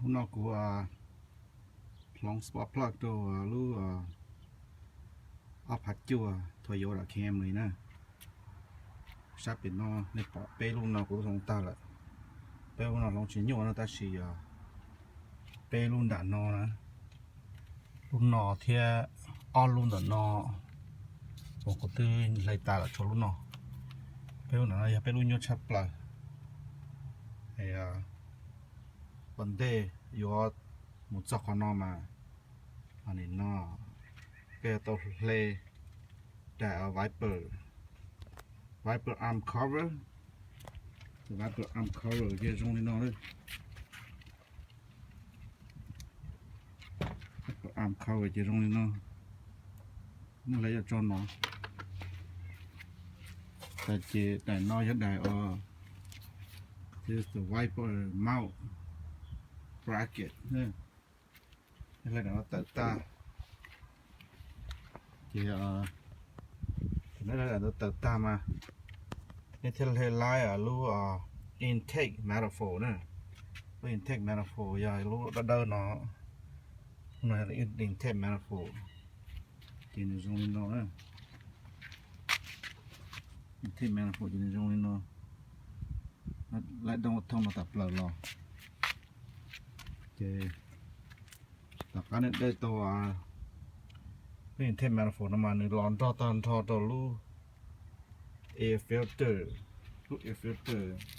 hôm nào của long spot plug đồ lu áp hạt chua Toyota Camry nè sắp đến nó nên bỏ bé luôn nào của chúng ta lại bé luôn nào long chỉ nhổ nó ta chỉ bé luôn đã nó nè luôn nọ thì on luôn đã nó một cái tư lấy ta là cho luôn nọ bé luôn này bé luôn nhổ chắp lại thì vấn đề có một giọt con nó mà anh ấy nó cái tàu lê đã Viper arm cover Viper arm cover kia trong đi nó đấy Viper arm cover kia trong đi nó lấy ra cho nó tại chỉ tại nó rất đại here's the Viper mount bracket nè đây là nó tự ta thì nó là nó tự ta mà nên theo hệ lái ở lu intake manifold nè lu intake manifold giờ lu đã đơn nó này là intake manifold thì nó dùng lên nó nè intake manifold thì nó dùng lên nó lại đông thông nó tập lờ lò thì tập cái này đây tôi cái intake manifold nó mà nó lon to tan to lu air filter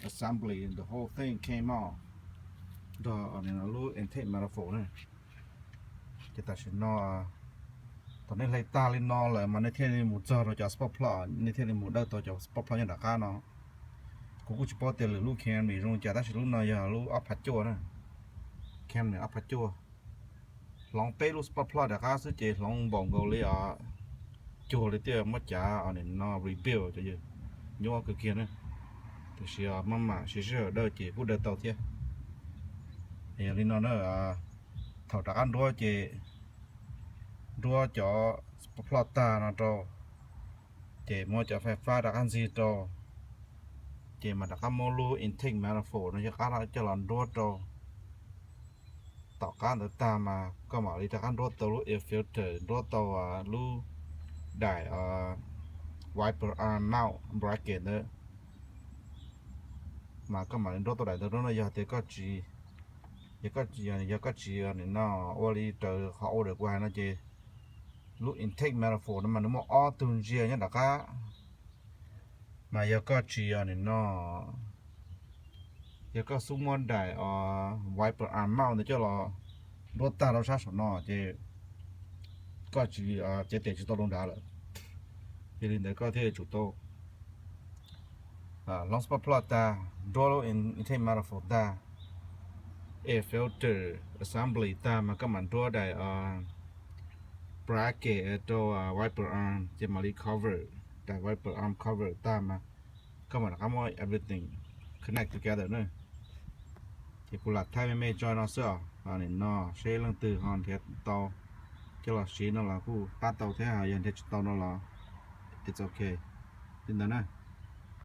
assembly and the whole thing came off đó nên là lu intake manifold này thì ta sẽ nó tao nên lấy ta lên nó là mà nên thêm một giờ rồi cho spot plot nên thêm một đợt tôi cho spot plot như đã cá nó cũng chỉ bỏ tiền lu Camry rồi trả ta sẽ lu này giờ lu áp hạt chua nè Camry áp hạt chua long pe lu spot plot đã cá sẽ chỉ long bồng gầu lấy chua lấy tiền mất trả nên nó rebuild cho gì nhua cái kia nữa thì sẽ mama sẽ đợi chỉ phút đợt tàu thế thì lên nó thầu đã ăn đua chỉ đua cho plot ta nó cho chỉ mua cho phải pha đã ăn gì cho chỉ mà đã ăn mua lu intake manifold nó cho cá nó cho lần đua cho tạo cá được ta mà có mà đi đã ăn đua tàu lu air filter đua tàu lu đại wiper arm mount bracket nữa mà có mà đua tàu đại đó nó giờ thì có chỉ giờ có chỉ nên nó oli từ họ được qua nó chỉ lúc intake manifold mà nó mà auto gear nhá đã cá mà giờ có chỉ nên nó giờ có số món đại wiper arm mount để cho nó đốt ta nó sát nó chỉ có chỉ chỉ để cho tôi luôn đã rồi thì đến đấy có thể chủ tô long spot plot ta draw intake manifold ta air filter assembly ta mà các bạn draw đại bracket to wiper arm chỉ mà đi cover đại wiper arm cover ta mà các bạn có mọi everything connect together nữa thì cũng là thay mê cho nó sửa nên nó sẽ lần từ hoàn thiện to cho là xí nó là khu bắt tàu thế nào hiện thì tàu nó là it's okay tin đó nè